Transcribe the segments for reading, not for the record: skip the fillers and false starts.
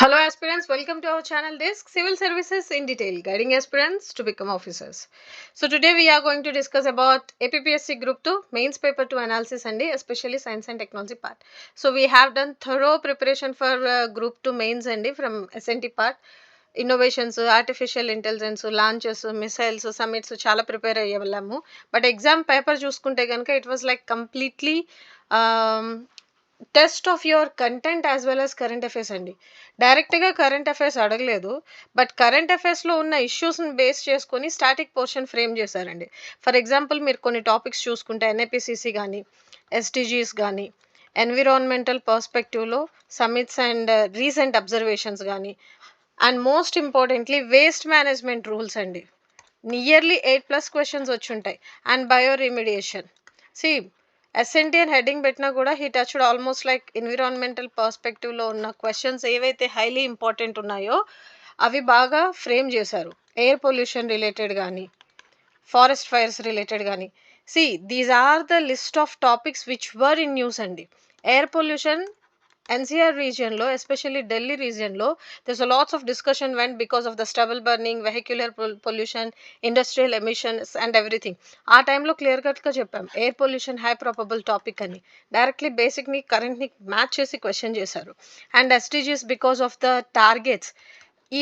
Hello aspirants, welcome to our channel Desk Civil Services in Detail, guiding aspirants to become officers. So today we are going to discuss about APPSC Group 2 Mains Paper 2 analysis and especially Science and Technology part. So we have done thorough preparation for Group 2 Mains and from SNT part. Innovations artificial intelligence launches missiles summits చాలా prepare అయ్యే వాళ్ళము but exam paper చూసుకుంటే కనుక it was like completely test of your content as well as current affairs అండి. డైరెక్ట్గా current affairs అడగలేదు, but current అఫైర్స్లో ఉన్న ఇష్యూస్ని బేస్ చేసుకొని స్టాటిక్ పోర్షన్ ఫ్రేమ్ చేశారండి. ఫర్ ఎగ్జాంపుల్ మీరు కొన్ని టాపిక్స్ చూసుకుంటే ఎన్ఏపిసిసి కానీ ఎస్డిజీస్ కానీ ఎన్విరాన్మెంటల్ పర్స్పెక్టివ్లో సమ్మిట్స్ అండ్ రీసెంట్ అబ్జర్వేషన్స్ కానీ and most importantly waste management rules అండి. నియర్లీ 8+ క్వశ్చన్స్ వచ్చి ఉంటాయి. And bio remediation. See SNT అని హెడ్డింగ్ పెట్టినా కూడా he touched almost like environmental పర్స్పెక్టివ్లో ఉన్న క్వశ్చన్స్ ఏవైతే హైలీ ఇంపార్టెంట్ ఉన్నాయో అవి బాగా ఫ్రేమ్ చేశారు. ఎయిర్ పొల్యూషన్ రిలేటెడ్ కానీ ఫారెస్ట్ ఫైర్స్ రిలేటెడ్ కానీ. See these are the list of topics which were in news అండి. ఎయిర్ పొల్యూషన్ NCR regionలో ఎస్పెషల్లీ ఢిల్లీ రీజియన్లో there's a lots of discussion went because of the stubble burning, vehicular pollution, industrial emissions and everything. ఆ టైంలో clear కట్గా చెప్పాం air pollution high probable topic అని. Directly బేసిక్ని కరెంట్ని మ్యాచ్ చేసి క్వశ్చన్ చేశారు. And SDGs because of the targets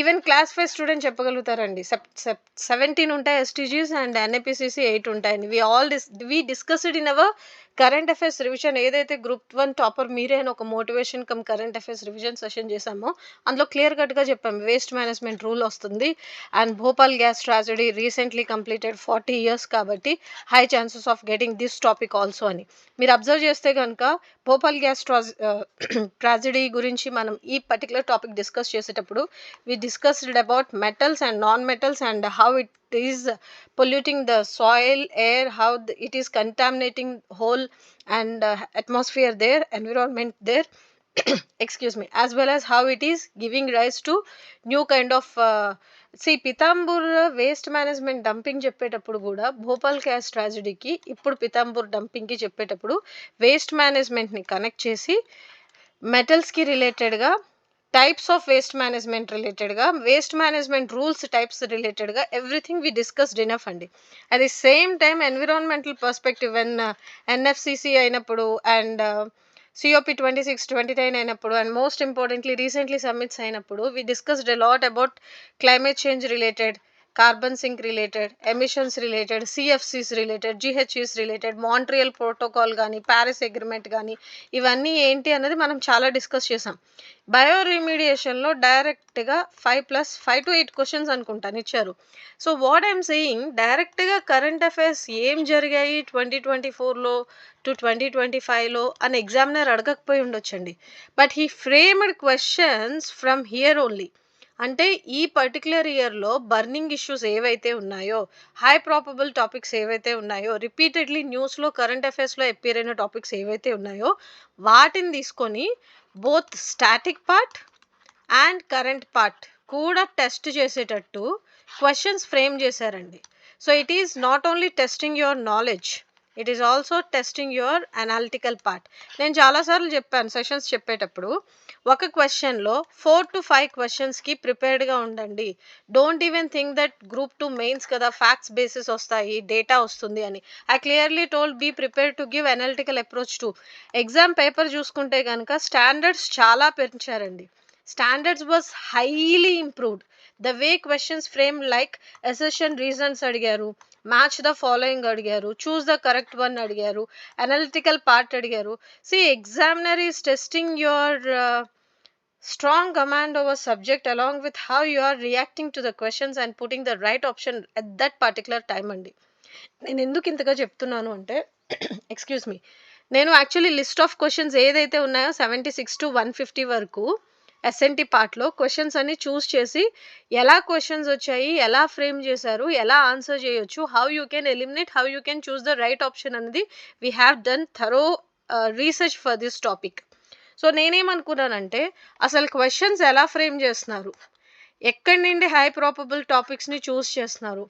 even class 5 student చెప్పగలుగుతారండి. 17 ఉంటాయి ఎస్టీజీస్ అండ్ ఎన్ఏపిసిసి 8 ఉంటాయండి. We discussed in our current affairs revision. ఏదైతే గ్రూప్ 1 టాపర్ మీరే అని ఒక motivation cum current affairs revision session చేశామో అందులో క్లియర్ కట్గా చెప్పాం వేస్ట్ మేనేజ్మెంట్ రూల్ వస్తుంది. And Bhopal gas tragedy recently completed 40 years కాబట్టి high chances of getting this topic also అని. మీరు అబ్జర్వ్ చేస్తే కనుక భోపాల్ గ్యాస్ ట్రాజడీ గురించి మనం ఈ పర్టికులర్ టాపిక్ డిస్కస్ చేసేటప్పుడు we discussed about metals and non-metals and how it is polluting the soil, air, how it is contaminating whole and atmosphere there, environment there excuse me, as well as how it is giving rise to new kind of see Pithampur waste management dumping చెప్పేటప్పుడు కూడా Bhopal gas ట్రాజడీకి ఇప్పుడు పితాంబూర్ డంపింగ్కి చెప్పేటప్పుడు waste మేనేజ్మెంట్ని connect చేసి మెటల్స్కి రిలేటెడ్గా types of waste management రిలేటెడ్గా waste management rules types రిలేటెడ్గా everything we discussed enough అండి. At the same time environmental perspective when NFCC అయినప్పుడు అండ్ సిఓపి 26-29 అయినప్పుడు and most importantly recently summits అయినప్పుడు we discussed a lot about climate change related, carbon sink related, emissions related, CFCs related, GHGs related, Montreal protocol కానీ Paris agreement కానీ ఇవన్నీ ఏంటి అన్నది మనం చాలా డిస్కస్ చేసాం. బయో రిమిడియేషన్లో డైరెక్ట్గా 5 to 8 క్వశ్చన్స్ అనుకుంటాను ఇచ్చారు. సో వాట్ ఐఎమ్ సెయింగ్ డైరెక్ట్గా కరెంట్ అఫైర్స్ ఏం జరిగాయి 2024లో టు 2025లో అని ఎగ్జామినర్ అడగకపోయి ఉండొచ్చండి. But he framed questions from here only. అంటే ఈ పర్టికులర్ ఇయర్లో బర్నింగ్ ఇష్యూస్ ఏవైతే ఉన్నాయో, హై ప్రాబబుల్ టాపిక్స్ ఏవైతే ఉన్నాయో, రిపీటెడ్లీ న్యూస్లో కరెంట్ అఫైర్స్లో అపీర్ అయిన టాపిక్స్ ఏవైతే ఉన్నాయో వాటిని తీసుకొని both static part and current part కూడా టెస్ట్ చేసేటట్టు క్వశ్చన్స్ ఫ్రేమ్ చేశారండి. So it is not only testing your knowledge, it is also testing your analytical part. నేను చాలాసార్లు చెప్పాను సెషన్స్ చెప్పేటప్పుడు ఒక క్వశ్చన్లో 4 to 5 క్వశ్చన్స్కి ప్రిపేర్డ్గా ఉండండి. Don't even think that group 2 mains కదా ఫ్యాక్ట్స్ బేసిస్ వస్తాయి, డేటా వస్తుంది అని. I clearly told be prepare to give analytical approach to. Exam paper చూసుకుంటే కనుక స్టాండర్డ్స్ చాలా పెంచారండి. Standards was highly improved. The way questions frame like assertion reasons అడిగారు, match the following అడిగారు, చూస్ ద కరెక్ట్ వన్ అడిగారు, analytical part అడిగారు. See examiner is testing your strong command over subject along with how you are reacting to the questions and putting the right option at that particular time అండి. నేను ఎందుకు ఇంతగా చెప్తున్నాను అంటే excuse me, నేను actually list of questions ఏదైతే ఉన్నాయో 76 to 150 వరకు ఎస్ఎన్టీ పార్ట్లో క్వశ్చన్స్ అన్ని చూస్ చేసి ఎలా క్వశ్చన్స్ వచ్చాయి, ఎలా ఫ్రేమ్ చేశారు, ఎలా ఆన్సర్ చేయొచ్చు, how you can eliminate, how you can choose the right option అనేది we have done thorough research for this topic. So నేనేమనుకున్నానంటే అసలు క్వశ్చన్స్ ఎలా ఫ్రేమ్ చేస్తున్నారు, ఎక్కడి నుండి హై ప్రాబబుల్ టాపిక్స్ని చూస్ చేస్తున్నారు,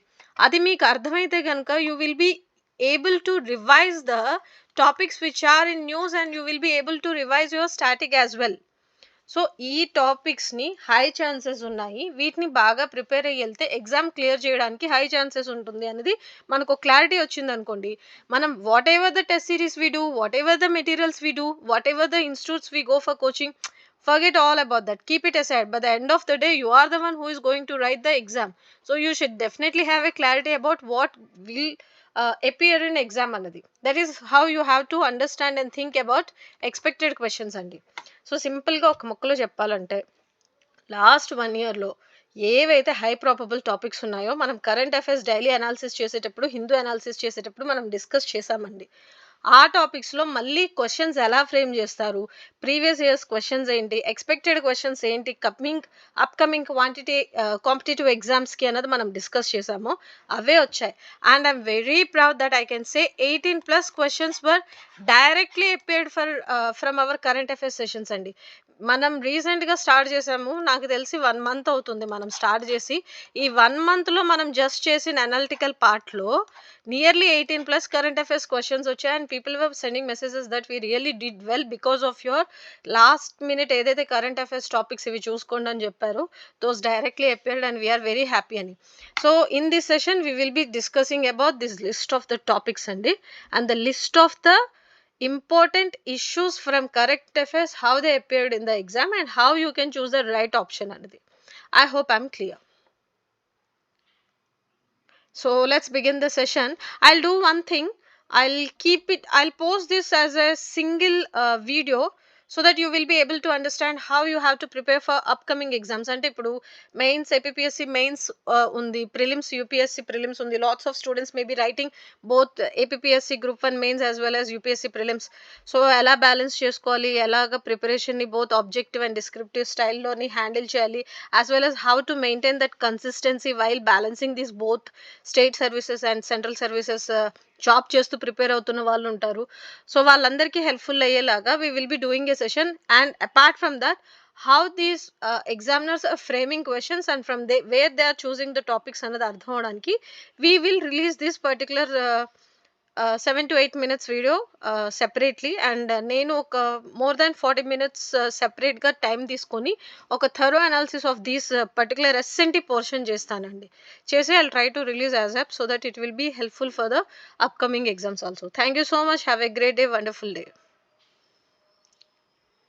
అది మీకు అర్థమైతే కనుక you will be able to revise the topics which are in news and you will be able to revise your static as well. So ఈ టాపిక్స్‌ని హై ఛాన్సెస్ ఉన్నాయి. వీటిని బాగా ప్రిపేర్ అయ్యి ఎళ్తే ఎగ్జామ్ క్లియర్ చేయడానికి హై ఛాన్సెస్ ఉంటుంది అనేది మనకు క్లారిటీ వచ్చిందనుకోండి. మనం whatever the test series we do, whatever the materials we do, whatever the institutes we go for coaching, forget all about that. Keep it aside. By the end of the day, you are the one who is going to write the exam. So you should definitely have a clarity about what will appear in exam anadi. That is how you have to understand and think about expected questions andi. So సింపుల్‌గా ఒక ముక్కలో చెప్పాలంటే last 1 ఇయర్‌లో ఏవైతే high probable topics ఉన్నాయో మనం current affairs daily analysis చేసేటప్పుడు, Hindu analysis చేసేటప్పుడు మనం డిస్కస్ చేశామండి. ఆ టాపిక్స్‌లో మళ్ళీ క్వెషన్స్ ఎలా ఫ్రేమ్ చేస్తారు? ప్రీవియస్ ఇయర్స్ క్వెషన్స్ ఏంటి? ఎక్స్‌పెక్టెడ్ క్వెషన్స్ ఏంటి? అప్‌కమింగ్ కాంపిటీటివ్ ఎగ్జామ్స్‌కి అన్నది మనం డిస్కస్ చేశాము. అవే వచ్చాయి. And I am very proud that I can say 18+ questions were directly appeared from our current affairs sessions అండి. మనం రీసెంట్‌గా స్టార్ట్ చేసాము. నాకు తెలిసి 1 మంత్ అవుతుంది మనం స్టార్ట్ చేసి. ఈ 1 మంత్‌లో మనం జస్ట్ చేసిన అనలిటికల్ పార్ట్‌లో నియర్లీ 18+ కరెంట్ అఫైర్స్ క్వెషన్స్ వచ్చాయి. And people were sending messages that we really did well because of your last minute ఏదైతే కరెంట్ అఫైర్స్ టాపిక్స్ ఇవి చూసుకోండి అని చెప్పారో దోస్ డైరెక్ట్‌లీ appeared and we are very happy అని. So in this session we will be discussing about this list of the topics అండి. And the list of the important issues from current affairs, how they appeared in the exam and how you can choose the right option anadi. I hope I'm clear. So let's begin the session. I'll do one thing. I'll post this as a single video so that you will be able to understand how you have to prepare for upcoming exams. Ante ippudu mains, APPSC mains undi, prelims, UPSC prelims undi. Lots of students may be writing both APPSC group 1 mains as well as UPSC prelims. So ela balance chesukovali, elaga preparation ni both objective and descriptive style lo ni handle cheyali, as well as how to maintain that consistency while balancing these both state services and central services job చేస్తూ prepare అవుతున్న వాళ్ళు ఉంటారు. So వాళ్ళందరికీ helpful అయ్యేలాగా we will be doing a session. And apart from that how these examiners are framing questions and from where they are choosing the topics అన్నది అర్థం అవడానికి we will release this particular 7 to 8 minutes video separately. And నేను ఒక more than 40 minutes సెపరేట్గా time తీసుకొని ఒక thorough analysis of these particular SNT portion చేస్తానండి. చేసి I'll try to release as app so that it will be helpful for the upcoming exams also. Thank you so much. Have a great day, wonderful day.